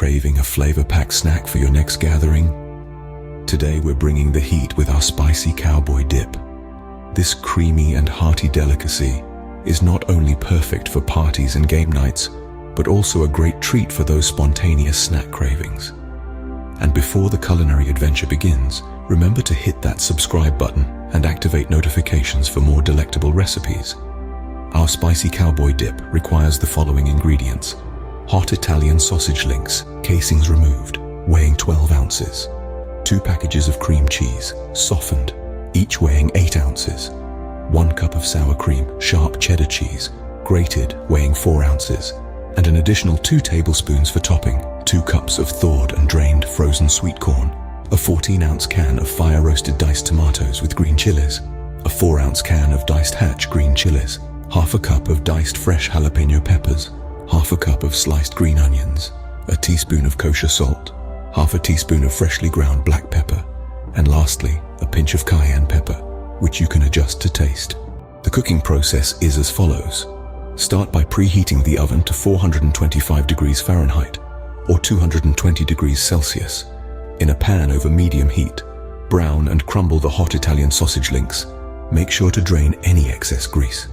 Craving a flavor-packed snack for your next gathering? Today we're bringing the heat with our spicy Cowboy dip. This creamy and hearty delicacy is not only perfect for parties and game nights, but also a great treat for those spontaneous snack cravings. And before the culinary adventure begins, remember to hit that subscribe button and activate notifications for more delectable recipes. Our spicy Cowboy dip requires the following ingredients: hot Italian sausage links, casings removed, weighing 12 ounces. 2 packages of cream cheese, softened, each weighing 8 ounces. 1 cup of sour cream, sharp cheddar cheese, grated, weighing 4 ounces. And an additional 2 tablespoons for topping. 2 cups of thawed and drained frozen sweet corn. A 14-ounce can of fire-roasted diced tomatoes with green chilies. A 4-ounce can of diced Hatch green chilies. Half a cup of diced fresh jalapeno peppers. Half a cup of sliced green onions. A teaspoon of kosher salt. Half a teaspoon of freshly ground black pepper, and lastly, a pinch of cayenne pepper, which you can adjust to taste. The cooking process is as follows. Start by preheating the oven to 425 degrees Fahrenheit, or 220 degrees Celsius. In a pan over medium heat, brown and crumble the hot Italian sausage links. Make sure to drain any excess grease.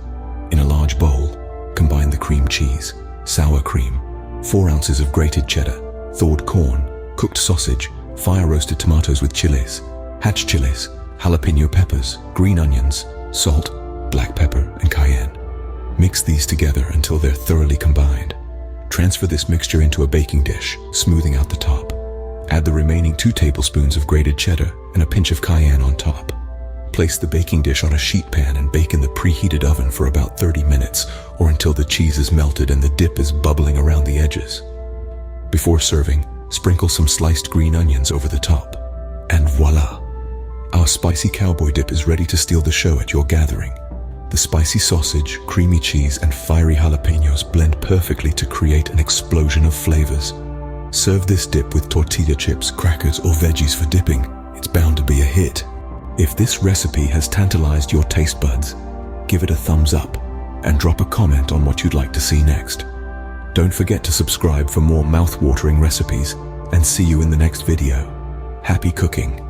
In a large bowl, combine the cream cheese, sour cream, 4 ounces of grated cheddar, thawed corn, cooked sausage, fire-roasted tomatoes with chilies, Hatch chilies, jalapeno peppers, green onions, salt, black pepper, and cayenne. Mix these together until they're thoroughly combined. Transfer this mixture into a baking dish, smoothing out the top. Add the remaining 2 tablespoons of grated cheddar and a pinch of cayenne on top. Place the baking dish on a sheet pan and bake in the preheated oven for about 30 minutes, or until the cheese is melted and the dip is bubbling around the edges. Before serving, sprinkle some sliced green onions over the top. And voila! Our spicy Cowboy dip is ready to steal the show at your gathering. The spicy sausage, creamy cheese, and fiery jalapenos blend perfectly to create an explosion of flavors. Serve this dip with tortilla chips, crackers, or veggies for dipping. It's bound to be a hit. If this recipe has tantalized your taste buds, give it a thumbs up and drop a comment on what you'd like to see next. Don't forget to subscribe for more mouth-watering recipes, and see you in the next video. Happy cooking!